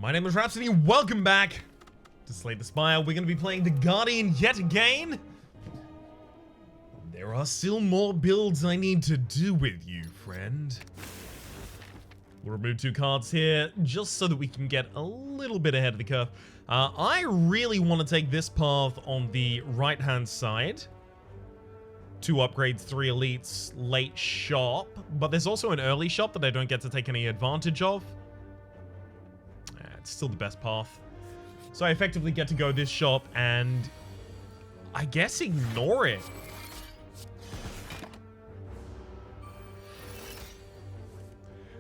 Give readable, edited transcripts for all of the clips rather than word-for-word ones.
My name is Rhapsody, welcome back to Slay the Spire. We're going to be playing the Guardian yet again. There are still more builds I need to do with you, friend. We'll remove 2 cards here, just so that we can get a little bit ahead of the curve. I really want to take this path on the right-hand side. 2 upgrades, 3 elites, late shop. But there's also an early shop that I don't get to take any advantage of. It's still the best path. So I effectively get to go this shop and I guess ignore it.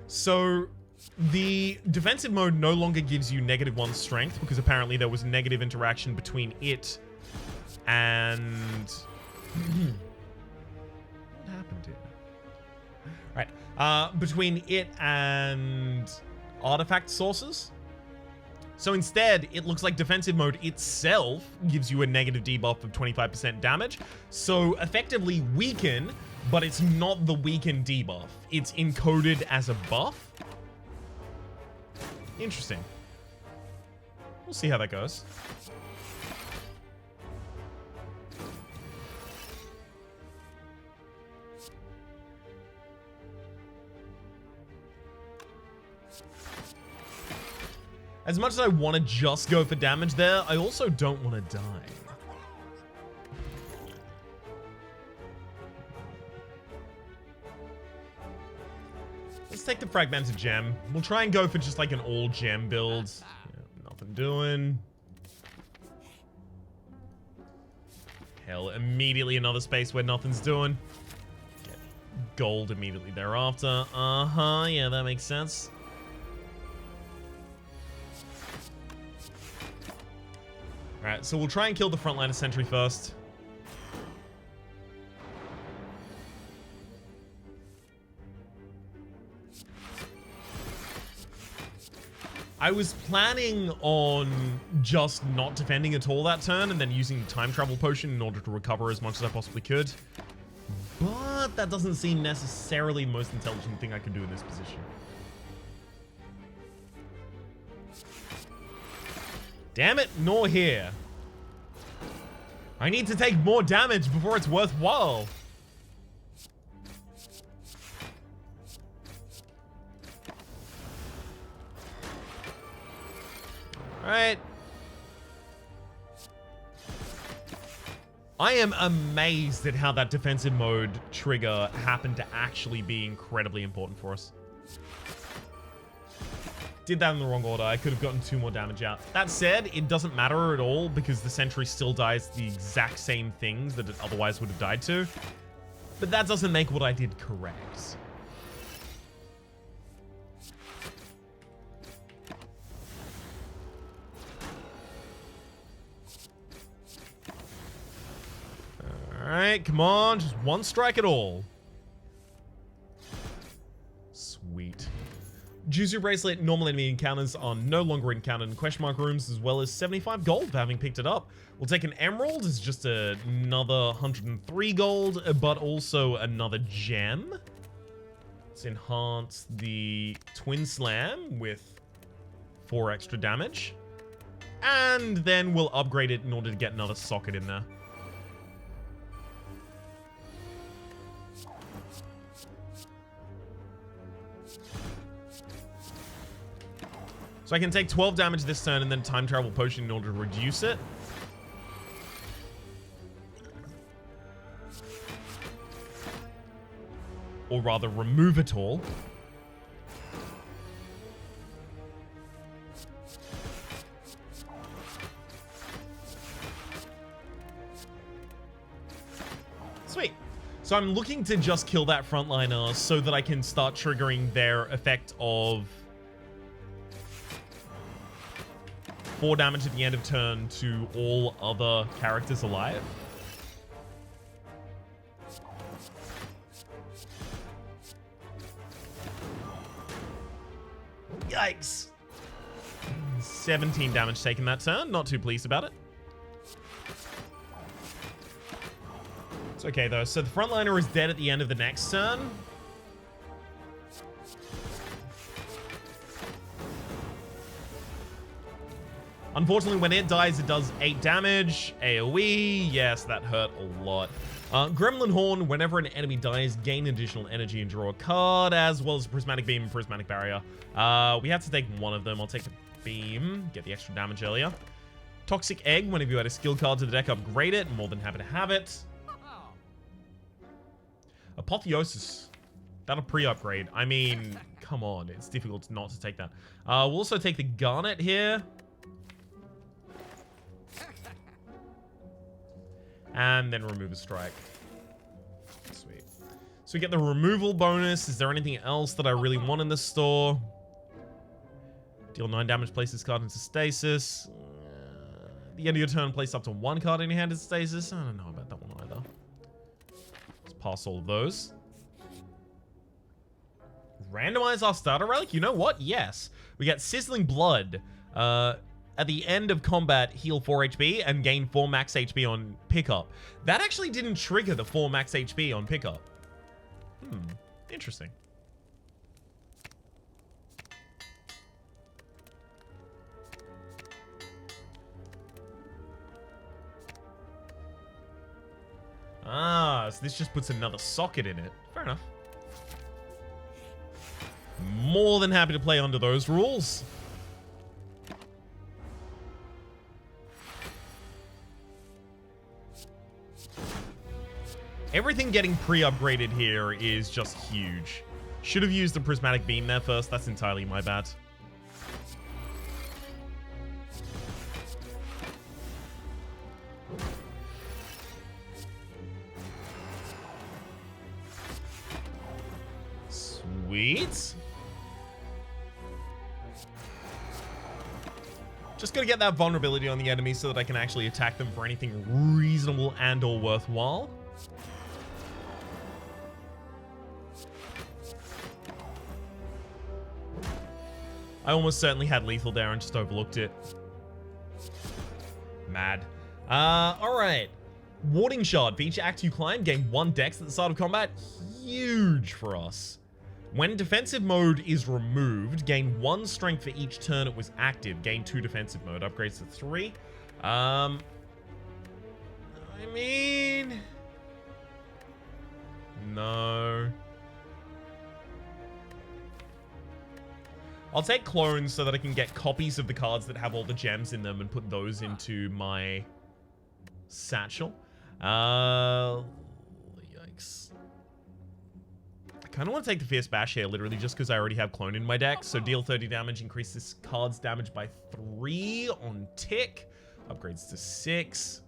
So the defensive mode no longer gives you -1 strength because apparently there was negative interaction between it and... What happened here? Right. Between it and artifact sources. So instead, it looks like defensive mode itself gives you a negative debuff of 25% damage. So effectively weaken, but it's not the weaken debuff. It's encoded as a buff. Interesting. We'll see how that goes. As much as I want to just go for damage there, I also don't want to die. Let's take the fragmented gem. We'll try and go for just like an all gem build. Yeah, nothing doing. Hell, immediately another space where nothing's doing. Get gold immediately thereafter. Yeah, that makes sense. Alright, so we'll try and kill the frontliner sentry first. I was planning on just not defending at all that turn and then using time travel potion in order to recover as much as I possibly could. But that doesn't seem necessarily the most intelligent thing I could do in this position. Damn it, nor here. I need to take more damage before it's worthwhile. Alright. I am amazed at how that defensive mode trigger happened to actually be incredibly important for us. Did that in the wrong order. I could have gotten 2 more damage out. That said, it doesn't matter at all because the sentry still dies the exact same things that it otherwise would have died to. But that doesn't make what I did correct. Alright, come on. Just 1 strike at all. Sweet. Juicy Bracelet, normal enemy encounters are no longer encountered in question mark rooms, as well as 75 gold for having picked it up. We'll take an emerald, it's just another 103 gold, but also another gem. Let's enhance the Twin Slam with 4 extra damage. And then we'll upgrade it in order to get another socket in there. So I can take 12 damage this turn and then time travel potion in order to reduce it. Or rather, remove it all. Sweet. So I'm looking to just kill that frontliner so that I can start triggering their effect of 4 damage at the end of turn to all other characters alive. Yikes. 17 damage taken that turn. Not too pleased about it. It's okay though. So the frontliner is dead at the end of the next turn. Unfortunately, when it dies, it does 8 damage. AoE, yes, that hurt a lot. Gremlin Horn, whenever an enemy dies, gain additional energy and draw a card, as well as Prismatic Beam and Prismatic Barrier. We have to take one of them. I'll take the Beam, get the extra damage earlier. Toxic Egg, whenever you add a skill card to the deck, upgrade it. More than happy to have it. Apotheosis. That'll pre-upgrade. I mean, come on. It's difficult not to take that. We'll also take the Garnet here. And then remove a strike. Sweet. So we get the removal bonus. Is there anything else that I really want in this store? Deal 9 damage, place this card into stasis. At the end of your turn, place up to 1 card in your hand into stasis. I don't know about that one either. Let's pass all of those. Randomize our starter relic? You know what? Yes. We get Sizzling Blood. At the end of combat, heal 4 HP and gain 4 max HP on pickup. That actually didn't trigger the 4 max HP on pickup. Interesting. Ah, so this just puts another socket in it. Fair enough. More than happy to play under those rules. Everything getting pre-upgraded here is just huge. Should have used the Prismatic Beam there first. That's entirely my bad. Sweet. Just gotta get that vulnerability on the enemy so that I can actually attack them for anything reasonable and or worthwhile. I almost certainly had lethal there and just overlooked it. Mad. Alright. Warding Shard. For each act you climb, gain 1 dex at the start of combat. Huge for us. When defensive mode is removed, gain 1 strength for each turn it was active. Gain 2 defensive mode. Upgrades to 3. I mean... No. I'll take clones so that I can get copies of the cards that have all the gems in them and put those into my satchel. Yikes. I kind of want to take the Fierce Bash here, literally, just because I already have clone in my deck. So deal 30 damage, increase this card's damage by 3 on tick. Upgrades to 6.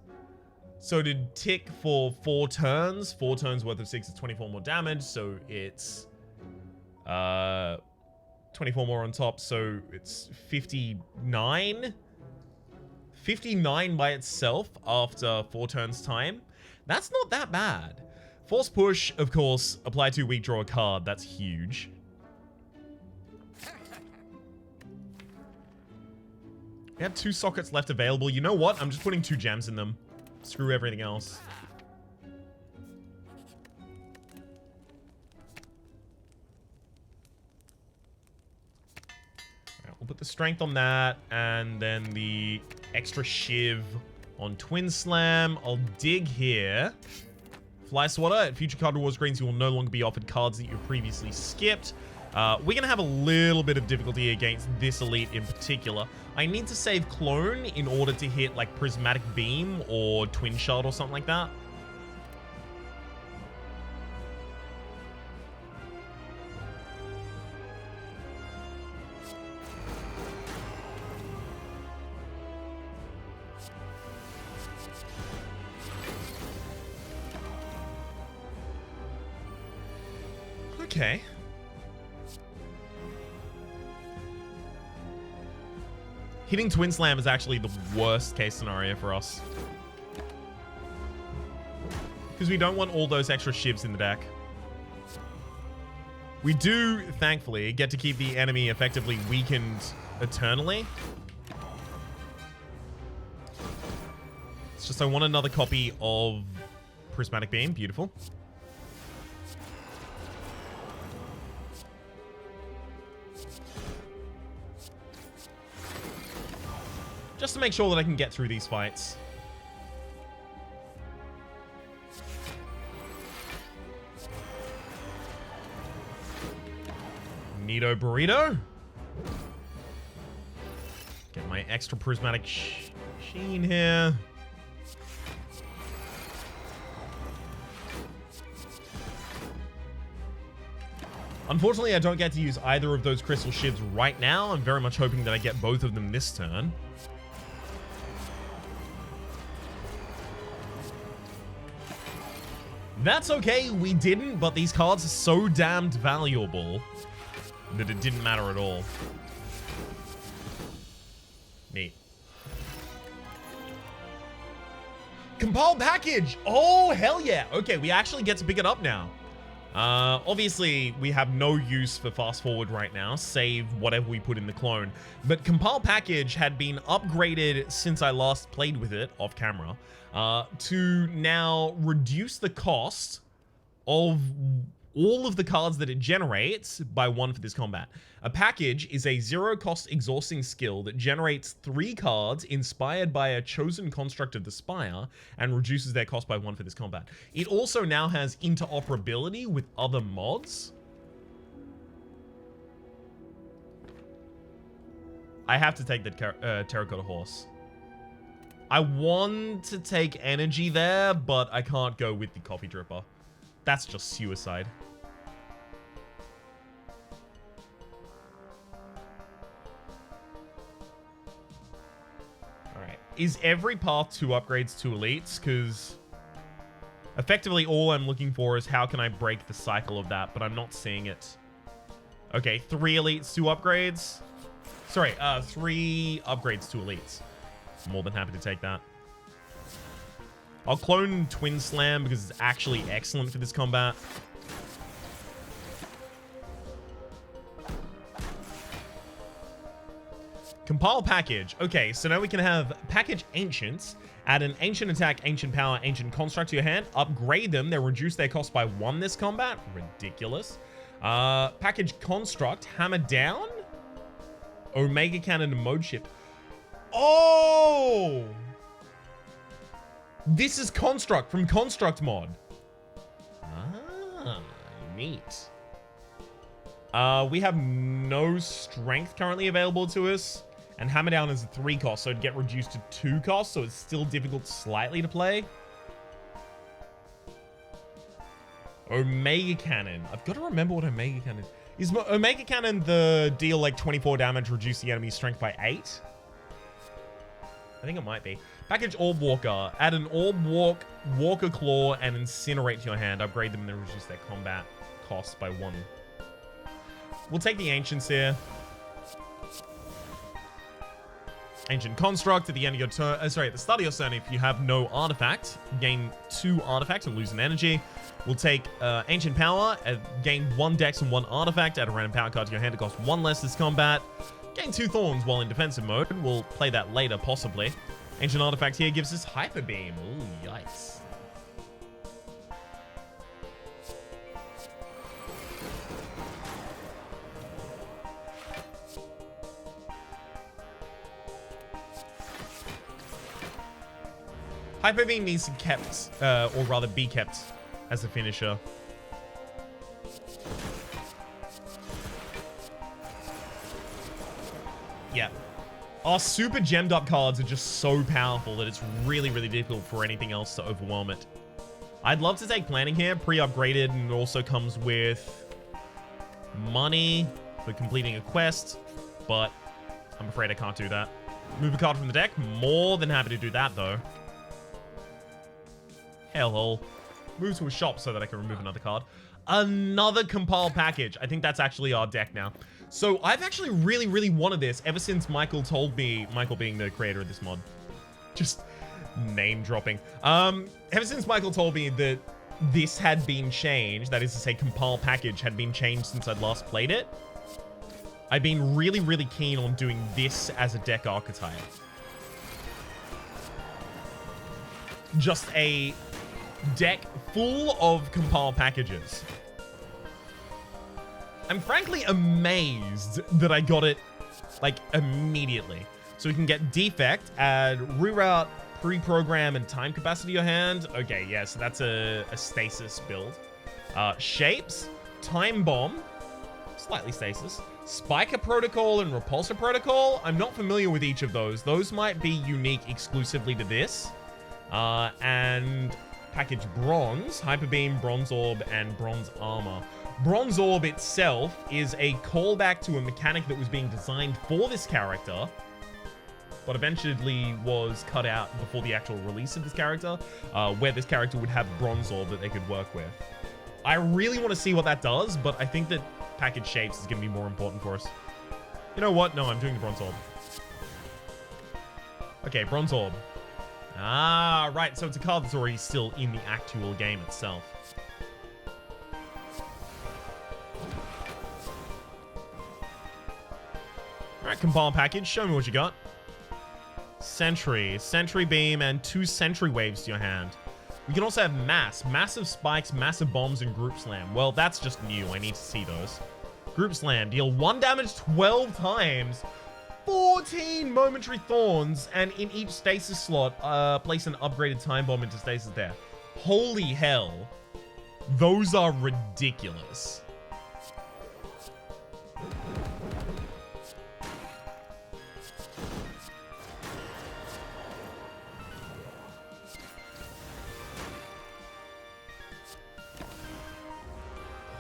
So to tick for 4 turns. 4 turns worth of 6 is 24 more damage. So it's... 24 more on top, so it's 59. 59 by itself after 4 turns time. That's not that bad. Force Push, of course, apply to weak, draw a card. That's huge. We have 2 sockets left available. You know what? I'm just putting 2 gems in them. Screw everything else. We'll put the strength on that, and then the extra shiv on Twin Slam. I'll dig here. Fly Swatter. At future card rewards screens, you will no longer be offered cards that you previously skipped. We're going to have a little bit of difficulty against this elite in particular. I need to save Clone in order to hit like Prismatic Beam or Twin Shard or something like that. Okay. Hitting Twin Slam is actually the worst case scenario for us. Because we don't want all those extra shivs in the deck. We do, thankfully, get to keep the enemy effectively weakened eternally. It's just I want another copy of Prismatic Beam. Beautiful. just to make sure that I can get through these fights. Neato burrito. Get my extra prismatic sheen here. Unfortunately, I don't get to use either of those crystal shivs right now. I'm very much hoping that I get both of them this turn. That's okay, we didn't, but these cards are so damned valuable that it didn't matter at all. Neat. Compile package! Oh, hell yeah! Okay, we actually get to pick it up now. Obviously, we have no use for fast forward right now, save whatever we put in the clone. But Compile Package had been upgraded since I last played with it off camera to now reduce the cost of all of the cards that it generates by 1 for this combat. A package is a 0-cost exhausting skill that generates 3 cards inspired by a chosen construct of the Spire and reduces their cost by 1 for this combat. It also now has interoperability with other mods. I have to take the Terracotta Horse. I want to take energy there, but I can't go with the Copy Dripper. That's just suicide. Alright. Is every path 2 upgrades, 2 elites? Because effectively all I'm looking for is how can I break the cycle of that, but I'm not seeing it. Okay, 3 elites, 2 upgrades. Sorry, 3 upgrades, 2 elites. More than happy to take that. I'll clone Twin Slam because it's actually excellent for this combat. Compile package. Okay, so now we can have package Ancients. Add an Ancient Attack, Ancient Power, Ancient Construct to your hand. Upgrade them. They'll reduce their cost by 1 this combat. Ridiculous. Package Construct. Hammer Down. Omega Cannon and Mode Shift. Oh! This is Construct from Construct mod. Ah, neat. We have no strength currently available to us. And Hammer Down is a 3 cost, so it'd get reduced to 2 costs, so it's still difficult slightly to play. Omega Cannon. I've got to remember what Omega Cannon is. Is Omega Cannon the deal like 24 damage, reduce the enemy's strength by 8? I think it might be. Package Orb Walker. Add an Orb Walker Claw, and Incinerate to your hand. Upgrade them and then reduce their combat cost by 1. We'll take the Ancients here. Ancient Construct at the end of your turn. At the start of your turn, if you have no artifact, gain 2 artifacts and lose an energy. We'll take Ancient Power, gain 1 dex and 1 artifact. Add a random power card to your hand. It costs 1 less this combat. Gain 2 Thorns while in defensive mode. We'll play that later, possibly. Ancient Artifact here gives us Hyper Beam. Ooh, yikes. Hyper Beam needs to be kept, or rather be kept as a finisher. Yeah. Our super gemmed up cards are just so powerful that it's really, really difficult for anything else to overwhelm it. I'd love to take Planning here, pre-upgraded, and it also comes with money for completing a quest, but I'm afraid I can't do that. Move a card from the deck, more than happy to do that though. Hellhole. Move to a shop so that I can remove another card. Another Compile package. I think that's actually our deck now. So I've actually really, really wanted this ever since Michael told me, Michael being the creator of this mod. Just name dropping. Ever since Michael told me that this had been changed, that is to say Compile package had been changed since I'd last played it, I've been really, really keen on doing this as a deck archetype. Just a deck full of Compile packages. I'm frankly amazed that I got it, like, immediately. So we can get Defect, add reroute, pre-program, and time capacity to your hand. Okay, yeah, so that's a stasis build. Shapes, Time Bomb, slightly stasis. Spiker Protocol and Repulsor Protocol. I'm not familiar with each of those. Those might be unique exclusively to this. And package Bronze, Hyper Beam, Bronze Orb, and Bronze Armor. Bronze Orb itself is a callback to a mechanic that was being designed for this character, but eventually was cut out before the actual release of this character, where this character would have Bronze Orb that they could work with. I really want to see what that does, but I think that package Shapes is going to be more important for us. You know what? No, I'm doing the Bronze Orb. Okay, Bronze Orb. Ah, right, so it's a card that's already still in the actual game itself. Alright, compile package. Show me what you got. Sentry, Sentry Beam, and 2 Sentry Waves to your hand. We can also have Mass, Massive Spikes, Massive Bombs, and Group Slam. Well, that's just new. I need to see those. Group Slam. Deal 1 damage 12 times. 14 Momentary Thorns, and in each stasis slot, place an upgraded Time Bomb into stasis there. Holy hell. Those are ridiculous.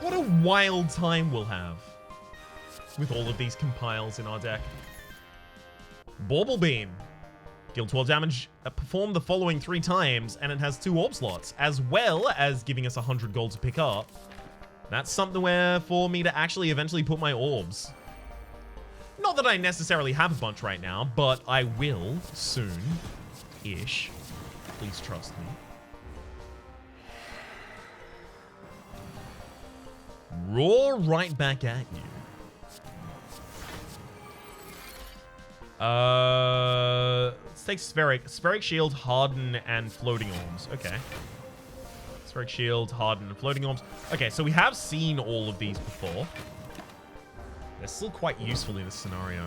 What a wild time we'll have with all of these compiles in our deck. Bauble Beam. Deal 12 damage, perform the following 3 times, and it has 2 orb slots, as well as giving us 100 gold to pick up. That's something where for me to actually eventually put my orbs. Not that I necessarily have a bunch right now, but I will soon-ish. Please trust me. Roar right back at you. Let's take Spheric. Spheric Shield, Harden, and Floating Orbs. Okay. Spheric Shield, Harden, and Floating Orbs. Okay, so we have seen all of these before. They're still quite useful in this scenario.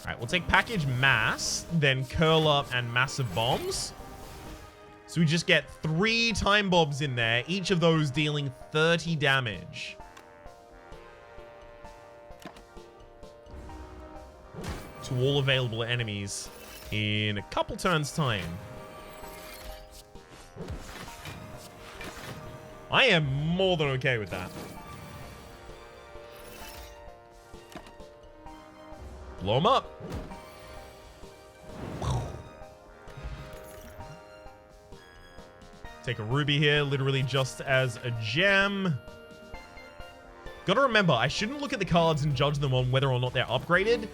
Alright, we'll take Package Mass, then Curl Up and Massive Bombs. So we just get 3 Time Bombs in there, each of those dealing 30 damage. To all available enemies in a couple turns' time. I am more than okay with that. Blow them up. Take a ruby here, literally just as a gem. Gotta remember, I shouldn't look at the cards and judge them on whether or not they're upgraded,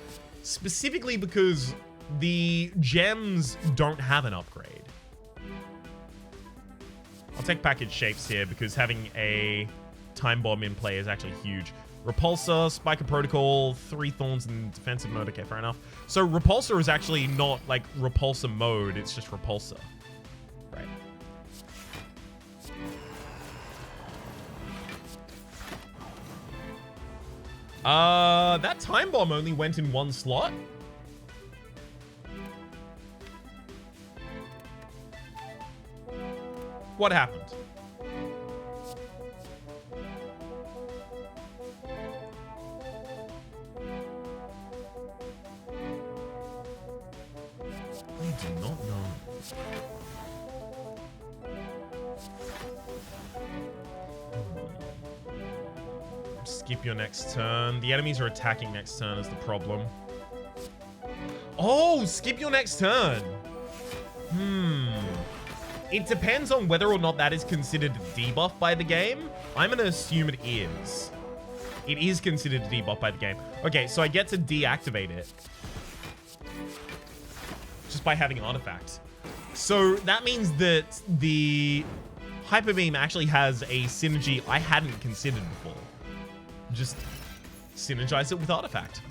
specifically because the gems don't have an upgrade. I'll take Package Shapes here because having a Time Bomb in play is actually huge. Repulsor, Spiker Protocol, 3 Thorns in defensive mode. Okay, fair enough. So Repulsor is actually not like Repulsor mode, it's just Repulsor. Right. That Time Bomb only went in 1 slot. What happened? I do not know. Skip your next turn. The enemies are attacking next turn is the problem. Oh, skip your next turn. It depends on whether or not that is considered a debuff by the game. I'm going to assume it is. It is considered a debuff by the game. Okay, so I get to deactivate it. Just by having Artifact. So that means that the Hyper Beam actually has a synergy I hadn't considered before. Just synergize it with Artifact.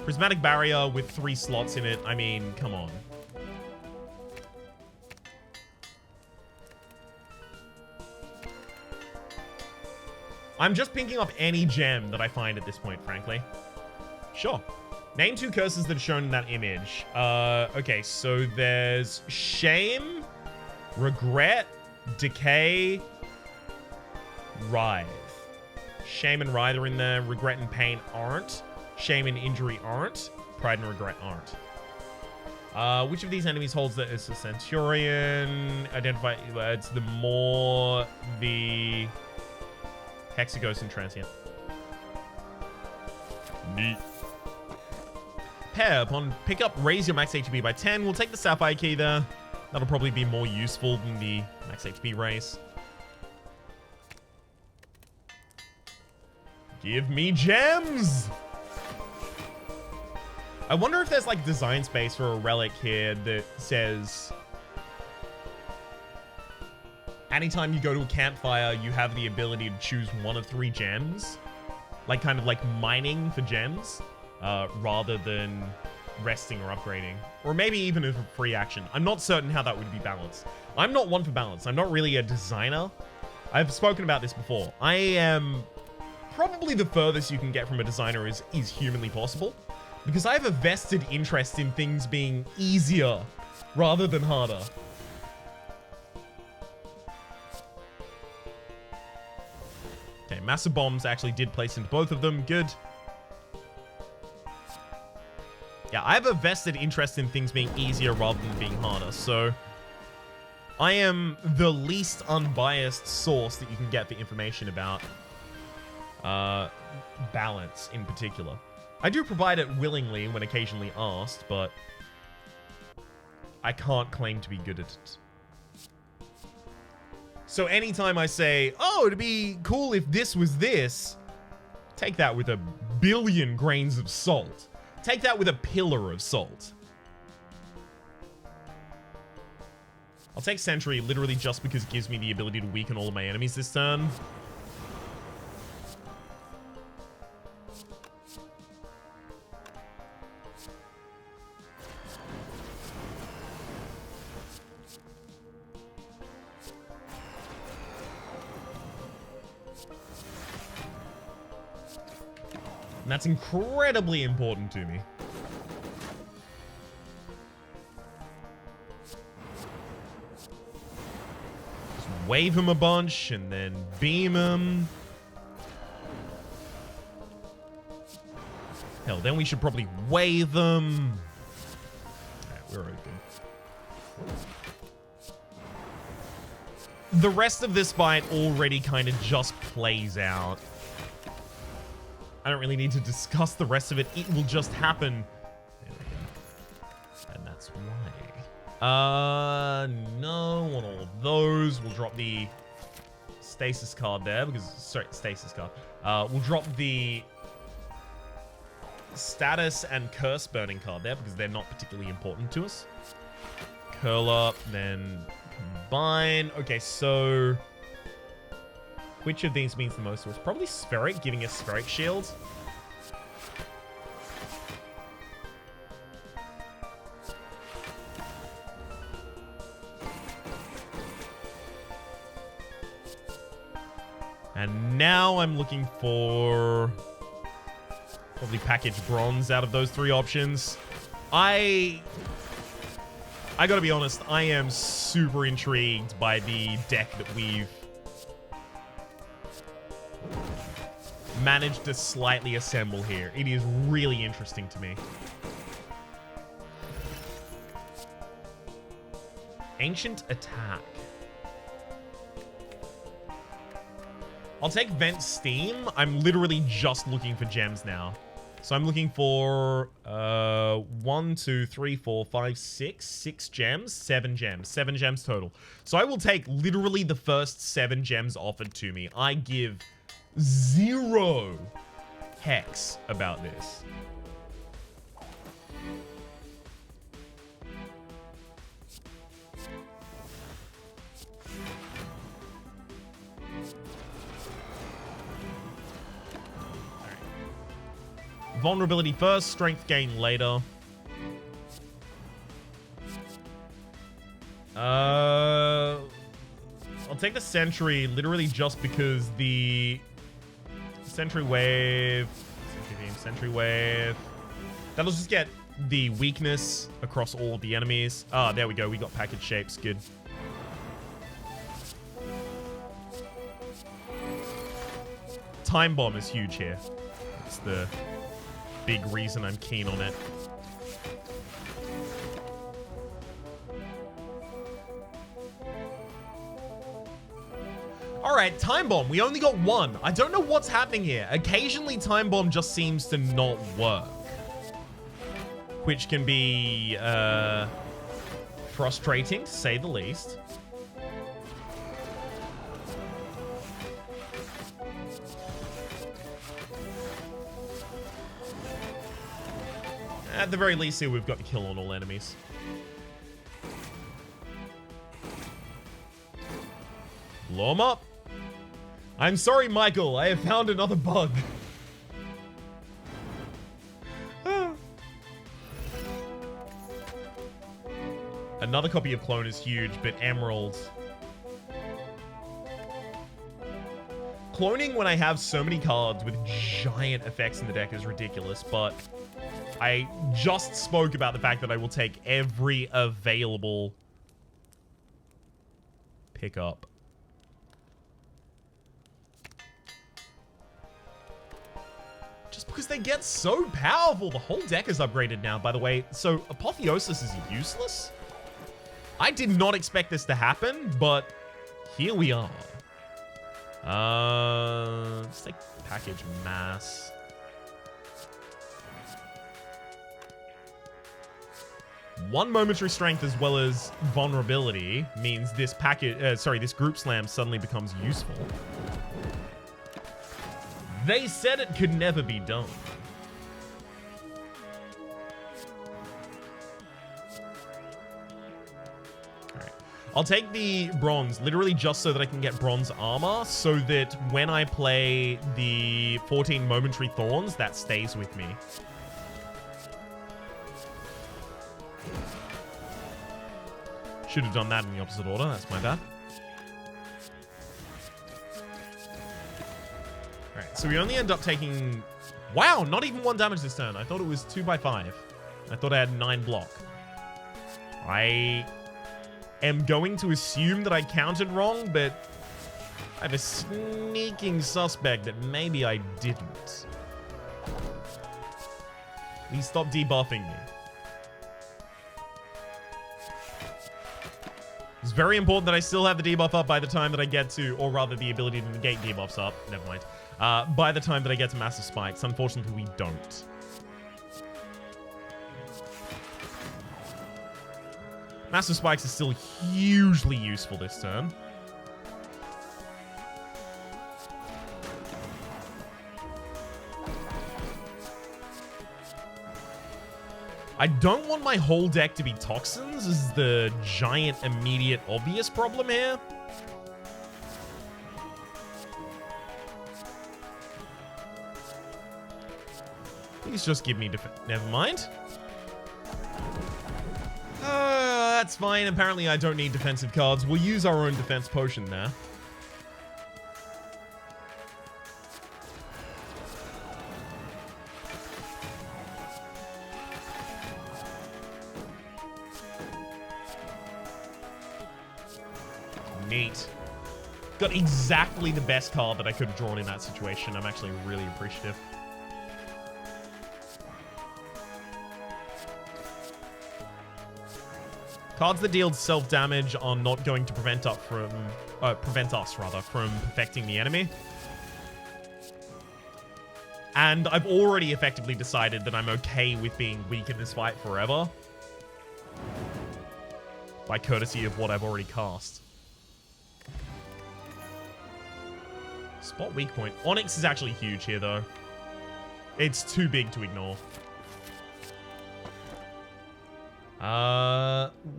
Prismatic Barrier with 3 slots in it. I mean, come on. I'm just picking up any gem that I find at this point, frankly. Sure. Name 2 curses that are shown in that image. Okay, so there's shame, regret, decay, writhe. Shame and writhe are in there. Regret and pain aren't. Shame and injury aren't. Pride and regret aren't. Which of these enemies holds that as a centurion? Identify words. The more the Hexaghost and transient. Neat. Pair, upon pickup, raise your max HP by 10. We'll take the Sapphire Key there. That'll probably be more useful than the max HP raise. Give me gems! I wonder if there's like design space for a relic here that says anytime you go to a campfire, you have the ability to choose 1 of 3 gems. Like kind of like mining for gems. Rather than resting or upgrading. Or maybe even as a free action. I'm not certain how that would be balanced. I'm not one for balance. I'm not really a designer. I've spoken about this before. I am probably the furthest you can get from a designer is humanly possible. Because I have a vested interest in things being easier rather than harder. Okay, massive bombs actually did place into both of them. Good. Yeah, I have a vested interest in things being easier rather than being harder, so I am the least unbiased source that you can get the information about balance in particular. I do provide it willingly when occasionally asked, but I can't claim to be good at it. So anytime I say, oh, it'd be cool if this was this, take that with a billion grains of salt. Take that with a pillar of salt. I'll take Sentry literally just because it gives me the ability to weaken all of my enemies this turn. And that's incredibly important to me. Just wave him a bunch and then beam him. Hell, then we should probably wave them. Alright, we're open. The rest of this fight already kind of just plays out. I don't really need to discuss the rest of it. It will just happen. There we go. And that's why. No, on all of those. We'll drop the stasis card there because, sorry, stasis card. We'll drop the status and curse burning card there because they're not particularly important to us. Curl up, then combine. Okay, so which of these means the most to us? Probably Spheric, giving us Spheric shields. And now I'm looking for probably package bronze out of those 3 options. I gotta be honest, I am super intrigued by the deck that we've managed to slightly assemble here. It is really interesting to me. Ancient Attack. I'll take Vent Steam. I'm literally just looking for gems now. So I'm looking for 1, 2, 3, 4, 5, 6 gems, 7 gems, 7 gems total. So I will take literally the first 7 gems offered to me. I give 0 hex about this. Vulnerability first, strength gain later. I'll take the Sentry literally just because the Sentry Wave. Sentry Beam, Sentry Wave. That'll just get the weakness across all the enemies. Ah, there we go. We got package shapes. Good. Time Bomb is huge here. That's the big reason I'm keen on it. Alright, Time Bomb. We only got one. I don't know what's happening here. Occasionally, Time Bomb just seems to not work. Which can be frustrating, to say the least. At the very least here, we've got the kill on all enemies. Blow 'em up. I'm sorry, Michael. I have found another bug. Another copy of Clone is huge, but Emerald. Cloning when I have so many cards with giant effects in the deck is ridiculous, but I just spoke about the fact that I will take every available pickup. Just because they get so powerful. The whole deck is upgraded now, by the way. So Apotheosis is useless? I did not expect this to happen, but here we are. Let's take package mass. One momentary strength as well as vulnerability means this package, this group slam suddenly becomes useful. They said it could never be done. Alright. I'll take the bronze, literally just so that I can get bronze armor, so that when I play the 14 momentary thorns, that stays with me. Should have done that in the opposite order, that's my bad. Alright, so we only end up taking... Wow, not even 1 damage this turn. I thought it was 2 by 5. I thought I had 9 block. I am going to assume that I counted wrong, but I have a sneaking suspect that maybe I didn't. Please stop debuffing me. It's very important that I still have the debuff up by the time that I get to, or rather the ability to negate debuffs up, never mind, by the time that I get to Massive Spikes. Unfortunately, we don't. Massive Spikes is still hugely useful this turn. I don't want my whole deck to be toxins, is the giant, immediate, obvious problem here. Please just give me never mind. That's fine. Apparently I don't need defensive cards. We'll use our own defense potion there. Neat. Got exactly the best card that I could have drawn in that situation. I'm actually really appreciative. Cards that deal self-damage are not going to prevent us from perfecting the enemy. And I've already effectively decided that I'm okay with being weak in this fight forever. By courtesy of what I've already cast. Spot weak point. Onyx is actually huge here, though. It's too big to ignore.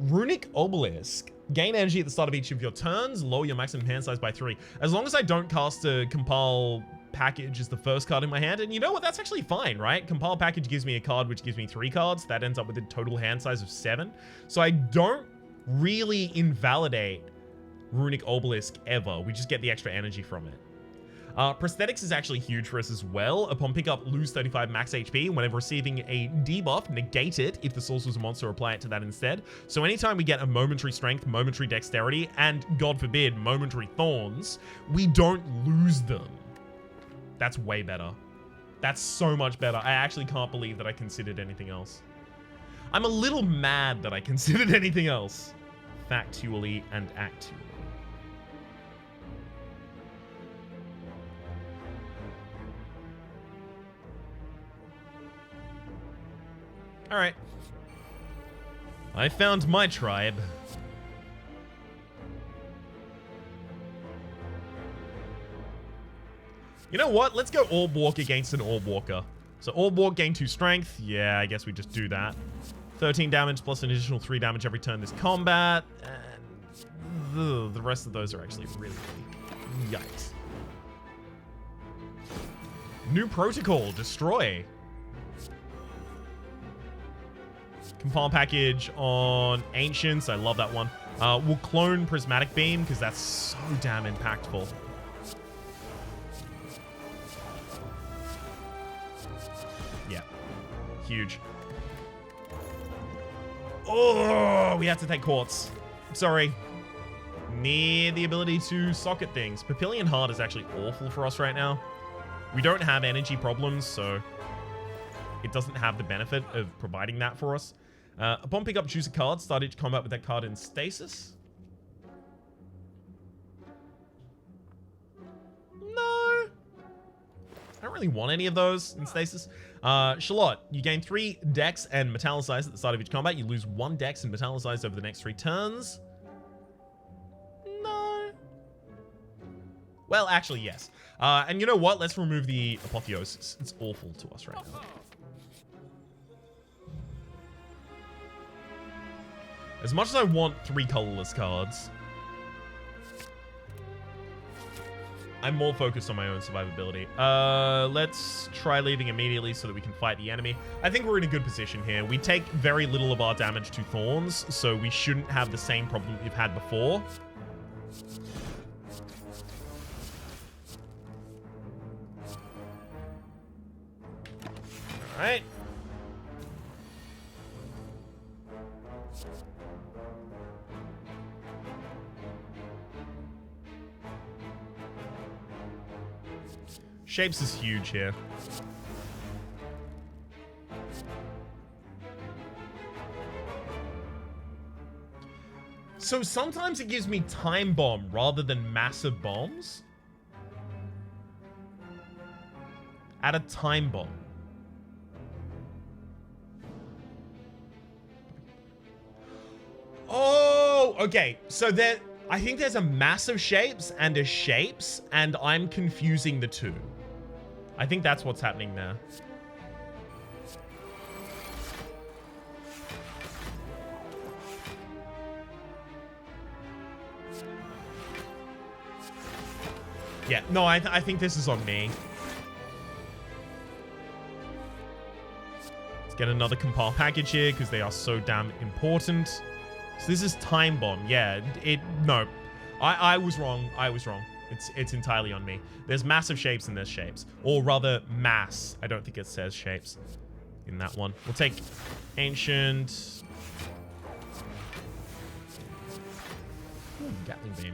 Runic Obelisk. Gain energy at the start of each of your turns. Lower your maximum hand size by 3. As long as I don't cast a Compile Package as the first card in my hand. And you know what? That's actually fine, right? Compile Package gives me a card which gives me 3 cards. That ends up with a total hand size of 7. So I don't really invalidate Runic Obelisk ever. We just get the extra energy from it. Prosthetics is actually huge for us as well. Upon pickup, lose 35 max HP. Whenever receiving a debuff, negate it if the source was a monster, apply it to that instead. So anytime we get a momentary strength, momentary dexterity, and God forbid, momentary thorns, we don't lose them. That's way better. That's so much better. I actually can't believe that I considered anything else. I'm a little mad that I considered anything else. Factually and actually. All right. I found my tribe. You know what? Let's go Orb Walk against an Orb Walker. So Orb Walk, gain 2 strength. Yeah, I guess we just do that. 13 damage plus an additional 3 damage every turn this combat. And the rest of those are actually really weak. Yikes. New protocol, destroy. Compile package on Ancients. I love that one. We'll clone Prismatic Beam because that's so damn impactful. Yeah. Huge. Oh, we have to take Quartz. Sorry. Need the ability to socket things. Papillion Heart is actually awful for us right now. We don't have energy problems, so it doesn't have the benefit of providing that for us. Upon pickup, choose a card. Start each combat with that card in stasis. No. I don't really want any of those in stasis. Charlotte, you gain 3 dex and metallicize at the start of each combat. You lose 1 dex and metallicize over the next 3 turns. No. Well, actually, yes. And you know what? Let's remove the Apotheosis. It's awful to us right now. As much as I want 3 colorless cards, I'm more focused on my own survivability. Let's try leaving immediately so that we can fight the enemy. I think we're in a good position here. We take very little of our damage to Thorns, so we shouldn't have the same problem we've had before. All right. Shapes is huge here. So sometimes it gives me Time Bomb rather than Massive Bombs. Add a Time Bomb. Oh, okay. So there, I think there's a Massive Shapes and a Shapes, and I'm confusing the two. I think that's what's happening there. Yeah, no, I think this is on me. Let's get another compile package here because they are so damn important. So this is Time Bomb. Yeah, no. I was wrong. I was wrong. It's entirely on me. There's Massive Shapes and there's Shapes. Or rather, Mass. I don't think it says Shapes in that one. We'll take Ancient. Ooh, Gatling Beam.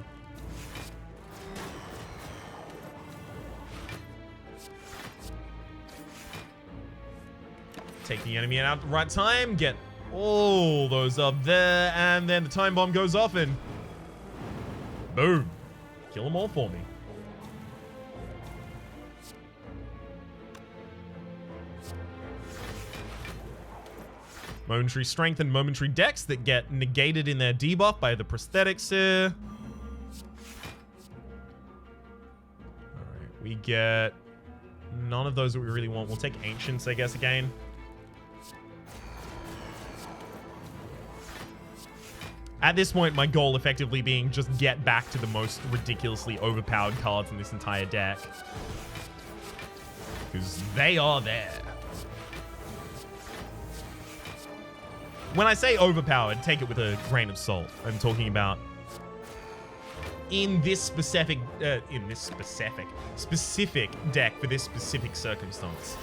Take the enemy out at the right time. Get all those up there. And then the Time Bomb goes off and boom. Kill them all for me. Momentary Strength and Momentary Dex that get negated in their debuff by the prosthetics here. Alright, we get none of those that we really want. We'll take Ancients, I guess, again. At this point, my goal effectively being just get back to the most ridiculously overpowered cards in this entire deck. Because they are there. When I say overpowered, take it with a grain of salt. I'm talking about in this specific deck for this specific circumstance.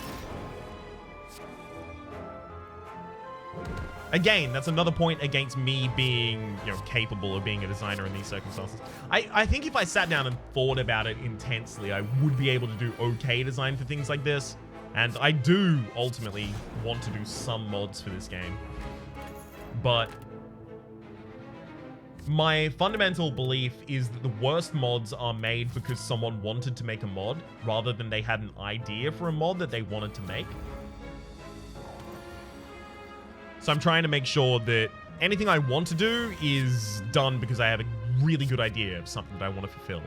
Again, that's another point against me being, capable of being a designer in these circumstances. I think if I sat down and thought about it intensely, I would be able to do okay design for things like this. And I do ultimately want to do some mods for this game. But my fundamental belief is that the worst mods are made because someone wanted to make a mod rather than they had an idea for a mod that they wanted to make. So I'm trying to make sure that anything I want to do is done because I have a really good idea of something that I want to fulfill.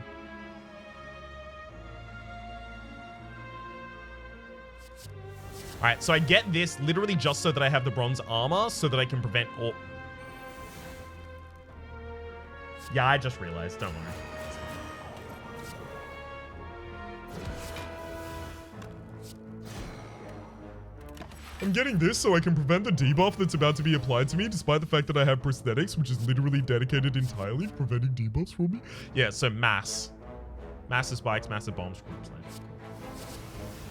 Alright, so I get this literally just so that I have the bronze armor so that I can prevent all... Yeah, I just realized, don't worry. I'm getting this so I can prevent the debuff that's about to be applied to me, despite the fact that I have prosthetics, which is literally dedicated entirely to preventing debuffs from me. Yeah, so mass. Massive spikes, massive bombs.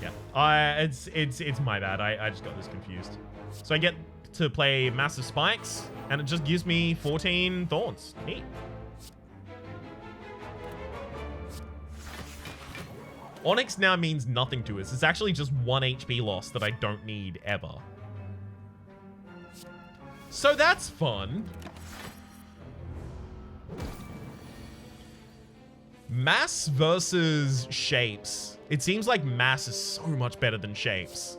Yeah, it's my bad. I just got this confused. So I get to play massive spikes, and it just gives me 14 thorns. Neat. Onyx now means nothing to us. It's actually just 1 HP loss that I don't need ever. So that's fun. Mass versus shapes. It seems like mass is so much better than shapes.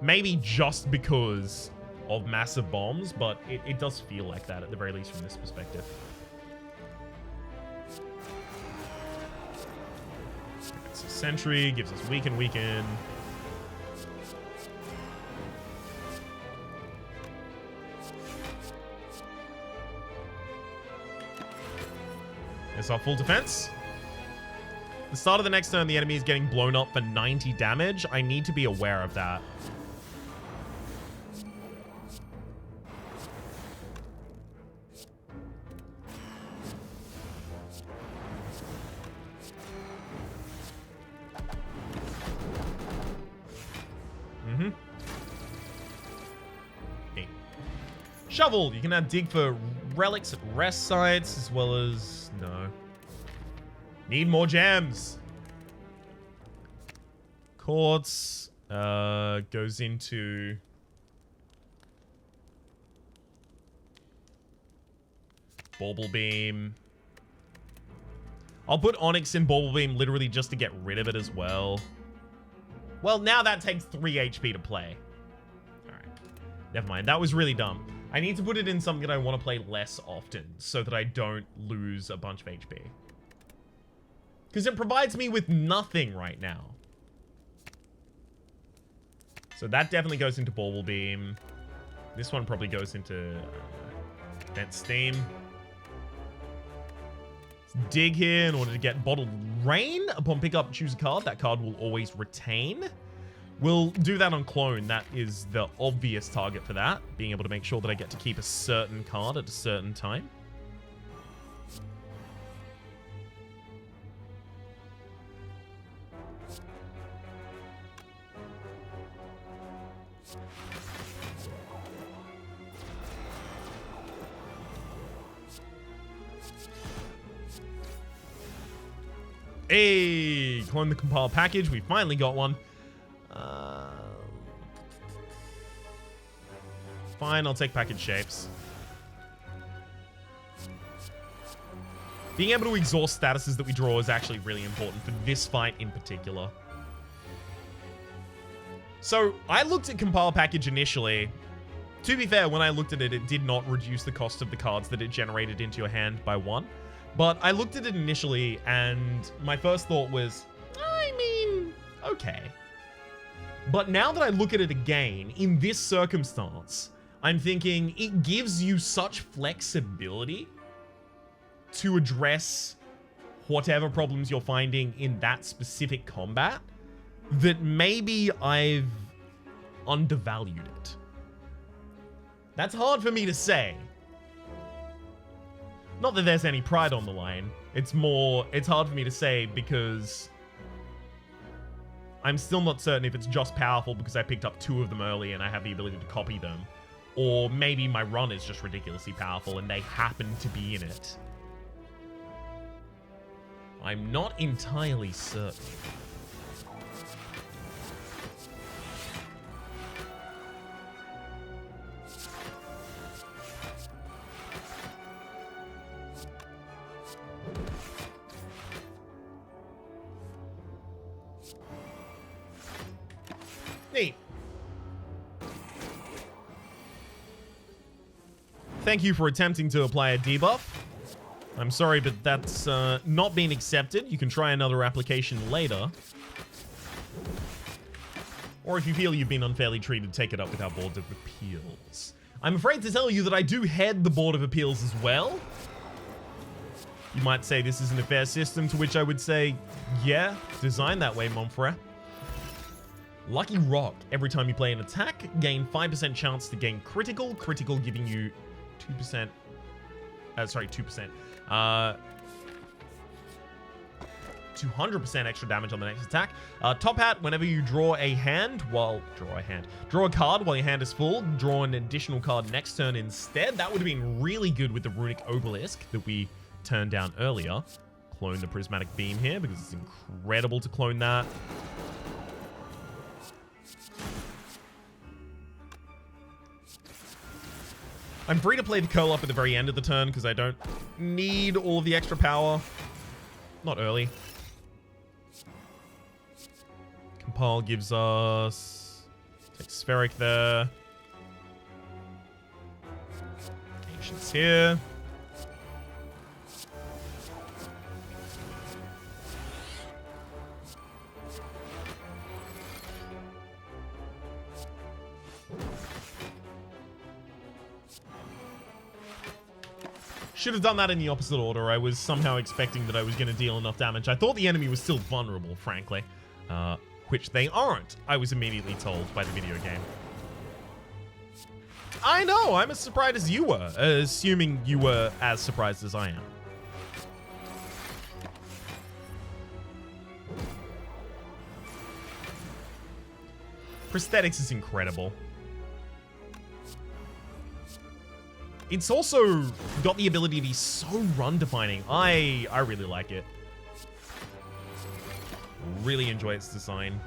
Maybe just because of massive bombs, but it does feel like that at the very least from this perspective. Sentry gives us weaken. There's our full defense. The start of the next turn, the enemy is getting blown up for 90 damage. I need to be aware of that. Shovel. You can now dig for relics at rest sites as well as... No. Need more gems. Quartz goes into... Bauble Beam. I'll put Onyx in Bauble Beam literally just to get rid of it as well. Well, now that takes 3 HP to play. Alright. Never mind. That was really dumb. I need to put it in something that I want to play less often so that I don't lose a bunch of HP. Because it provides me with nothing right now. So that definitely goes into Bauble Beam. This one probably goes into Vent Steam. Let's dig here in order to get Bottled Rain. Upon pickup, choose a card. That card will always retain. We'll do that on Clone. That is the obvious target for that. Being able to make sure that I get to keep a certain card at a certain time. Hey, clone the compile package. We finally got one. Fine, I'll take package shapes. Being able to exhaust statuses that we draw is actually really important for this fight in particular. So, I looked at compile package initially. To be fair, when I looked at it, it did not reduce the cost of the cards that it generated into your hand by 1. But I looked at it initially, and my first thought was, I mean, okay. But now that I look at it again, in this circumstance, I'm thinking it gives you such flexibility to address whatever problems you're finding in that specific combat that maybe I've undervalued it. That's hard for me to say. Not that there's any pride on the line. It's more, it's hard for me to say because I'm still not certain if it's just powerful because I picked up 2 of them early and I have the ability to copy them. Or maybe my run is just ridiculously powerful and they happen to be in it. I'm not entirely certain. Neat. Thank you for attempting to apply a debuff. I'm sorry, but that's not been accepted. You can try another application later. Or if you feel you've been unfairly treated, take it up with our Board of Appeals. I'm afraid to tell you that I do head the Board of Appeals as well. You might say this isn't a fair system, to which I would say, yeah, designed that way, mon frere. Lucky Rock. Every time you play an attack, gain 5% chance to gain critical. Critical giving you 2%. 2%. 200% extra damage on the next attack. Top Hat, whenever you draw a card while your hand is full, draw an additional card next turn instead. That would have been really good with the Runic Obelisk that we turned down earlier. Clone the Prismatic Beam here because it's incredible to clone that. I'm free to play the curl up at the very end of the turn because I don't need all of the extra power. Not early. Compile gives us... Take Spheric there. Ancients here. Should have done that in the opposite order. I was somehow expecting that I was going to deal enough damage. I thought the enemy was still vulnerable, frankly. Which they aren't, I was immediately told by the video game. I know, I'm as surprised as you were, assuming you were as surprised as I am. Prosthetics is incredible. It's also got the ability to be so run-defining. I really like it. Really enjoy its design.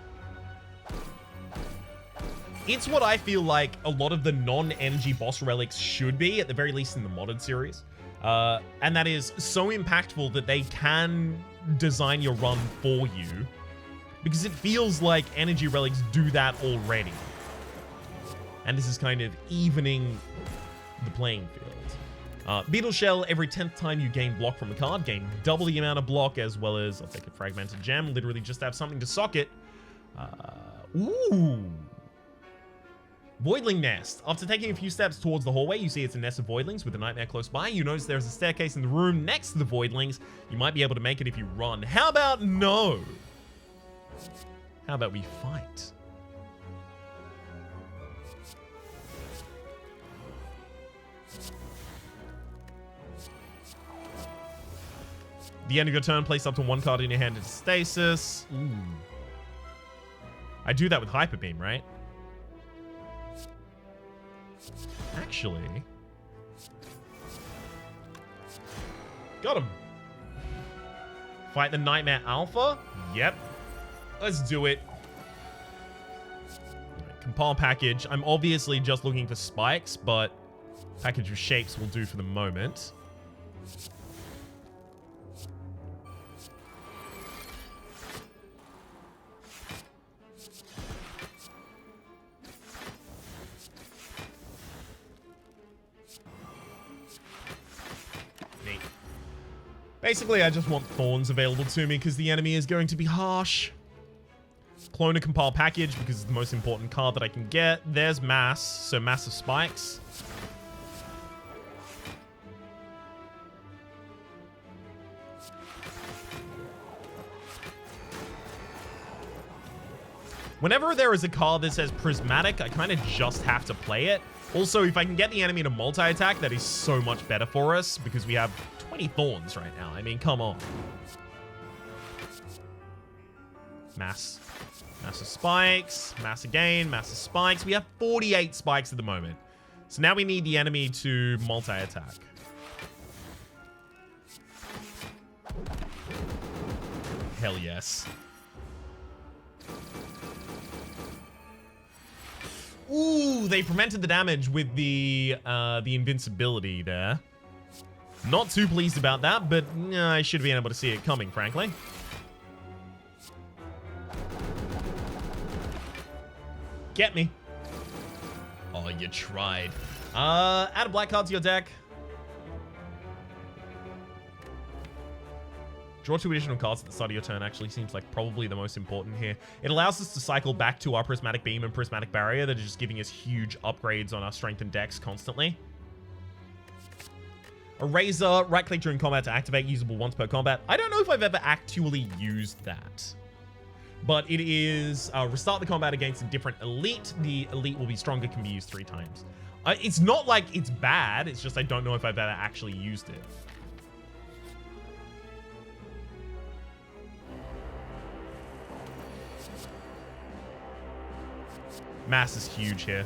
It's what I feel like a lot of the non-energy boss relics should be, at the very least in the modded series. And that is so impactful that they can design your run for you. Because it feels like energy relics do that already. And this is kind of evening the playing field. Beetle Shell, every 10th time you gain block from a card, gain double the amount of block, as well as, I'll take a Fragmented Gem, literally just have something to sock it. Ooh. Voidling Nest. After taking a few steps towards the hallway, you see it's a nest of voidlings with a nightmare close by. You notice there's a staircase in the room next to the voidlings. You might be able to make it if you run. How about no? How about we fight? The end of your turn, place up to 1 card in your hand into stasis. Ooh. I do that with Hyper Beam, right? Actually. Got him. Fight the Nightmare Alpha? Yep. Let's do it. Right, compile package. I'm obviously just looking for spikes, but package of shapes will do for the moment. Basically, I just want thorns available to me because the enemy is going to be harsh. Clone a compile package because it's the most important card that I can get. There's mass, so massive spikes. Whenever there is a card that says prismatic, I kind of just have to play it Also, if I can get the enemy to multi-attack, that is so much better for us because we have 20 thorns right now. I mean, come on. Mass of spikes. Mass again. Mass of spikes. We have 48 spikes at the moment. So now we need the enemy to multi-attack. Hell yes. Ooh, they prevented the damage with the invincibility there. Not too pleased about that, but I should have been able to see it coming, frankly. Get me. Oh, you tried. Add a black card to your deck. Draw 2 additional cards at the start of your turn actually seems like probably the most important here. It allows us to cycle back to our Prismatic Beam and Prismatic Barrier that are just giving us huge upgrades on our strength and dex constantly. Eraser, right-click during combat to activate, usable once per combat. I don't know if I've ever actually used that. But it is restart the combat against a different elite. The elite will be stronger, can be used 3 times. It's not like it's bad, it's just I don't know if I've ever actually used it. Mass is huge here.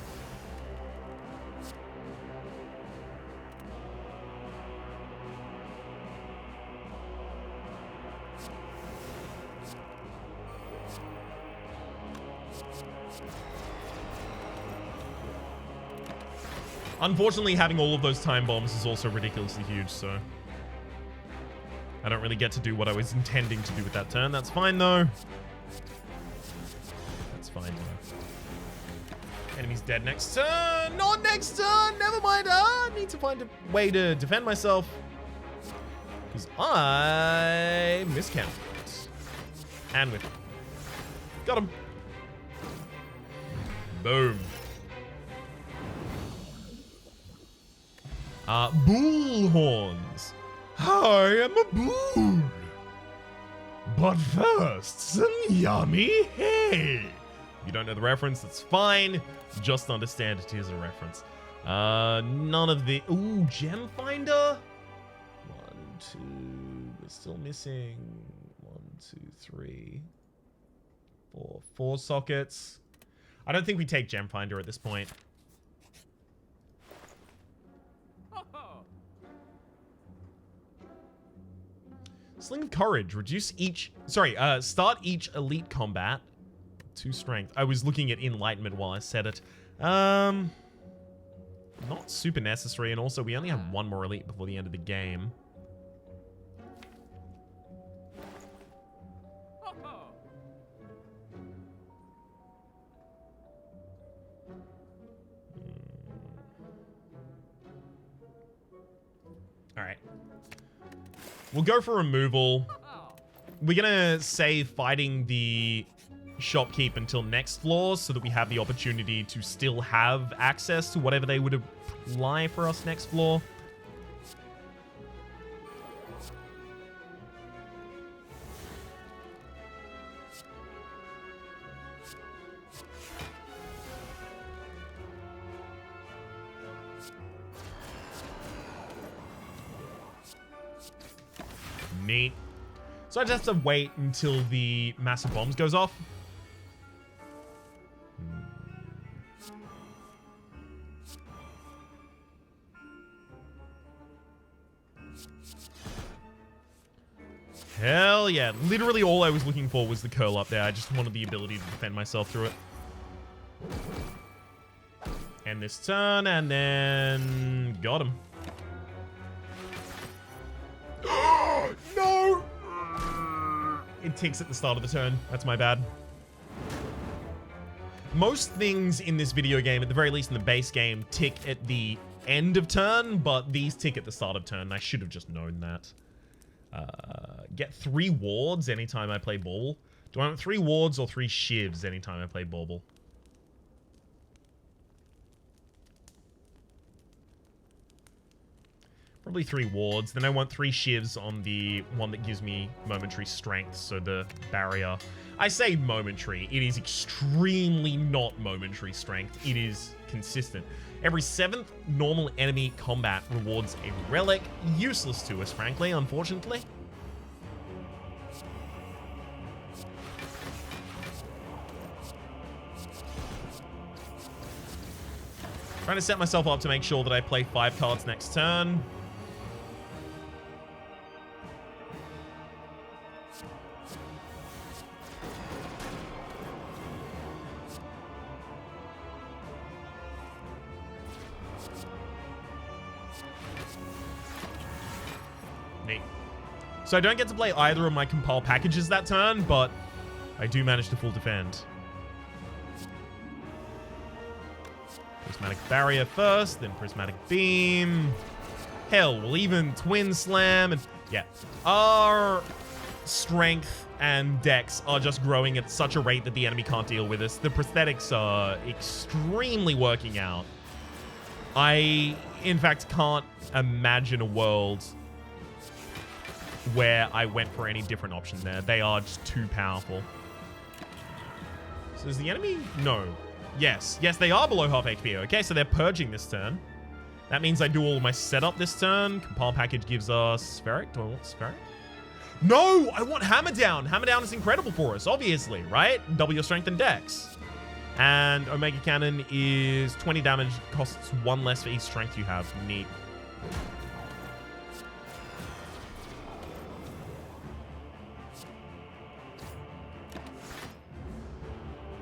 Unfortunately, having all of those time bombs is also ridiculously huge, so I don't really get to do what I was intending to do with that turn. That's fine, though. That's fine, though. Enemy's dead next turn. Not next turn. Never mind. I need to find a way to defend myself. Because I miscounted. And with got him. Boom. Bull horns. I am a bull. But first, some yummy hay. If you don't know the reference, that's fine. Just understand it is a reference. None of the... Ooh, Gem Finder? 1, 2... We're still missing... 1, 2, 3... 4. 4 sockets. I don't think we take Gem Finder at this point. Sling of Courage. Reduce each... Sorry, start each elite combat... 2 strength. I was looking at Enlightenment while I said it. Not super necessary, and also we only have 1 more elite before the end of the game. Alright. We'll go for removal. We're gonna save fighting the shopkeep until next floor so that we have the opportunity to still have access to whatever they would apply for us next floor. Neat. So I just have to wait until the massive bombs goes off. Hell yeah. Literally all I was looking for was the curl up there. I just wanted the ability to defend myself through it. End this turn, and then... Got him. No! It ticks at the start of the turn. That's my bad. Most things in this video game, at the very least in the base game, tick at the end of turn, but these tick at the start of turn. I should have just known that. Get 3 wards anytime I play Bauble. Do I want 3 wards or 3 shivs anytime I play Bauble? Probably 3 wards. Then I want 3 shivs on the one that gives me momentary strength, so the barrier. I say momentary. It is extremely not momentary strength. It is consistent. Every 7th normal enemy combat rewards a relic. Useless to us, frankly, unfortunately. Trying to set myself up to make sure that I play 5 cards next turn. Neat. So I don't get to play either of my compile packages that turn, but I do manage to full defend. Prismatic Barrier first, then Prismatic Beam. Hell, we'll even Twin Slam. And yeah, our strength and dex are just growing at such a rate that the enemy can't deal with us. The prosthetics are extremely working out. I, in fact, can't imagine a world where I went for any different option there. They are just too powerful. So is the enemy? No. Yes. Yes, they are below half HP. Okay, so they're purging this turn. That means I do all my setup this turn. Compile package gives us Spheric. Do I want Spheric? No! I want Hammer Down. Hammer Down is incredible for us, obviously, right? Double your strength and dex. And Omega Cannon is 20 damage, costs 1 less for each strength you have. Neat.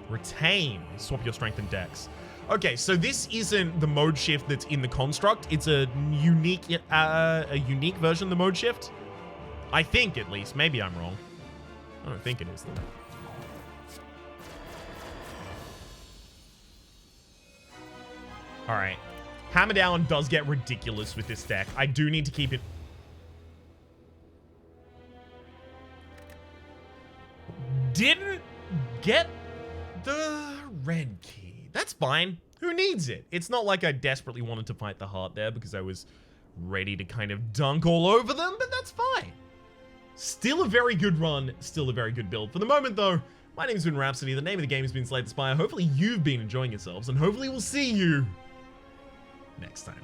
Retain. Swap your strength and dex. Okay, so this isn't the mode shift that's in the construct. It's a unique version of the mode shift. I think, at least. Maybe I'm wrong. I don't think it is, though. All right. Hammer Down does get ridiculous with this deck. I do need to keep it... Didn't get the red key. That's fine. Who needs it? It's not like I desperately wanted to fight the heart there because I was ready to kind of dunk all over them, but that's fine. Still a very good run, still a very good build. For the moment, though, my name's been Rhapsody. The name of the game has been Spire. Hopefully you've been enjoying yourselves, and hopefully we'll see you next time.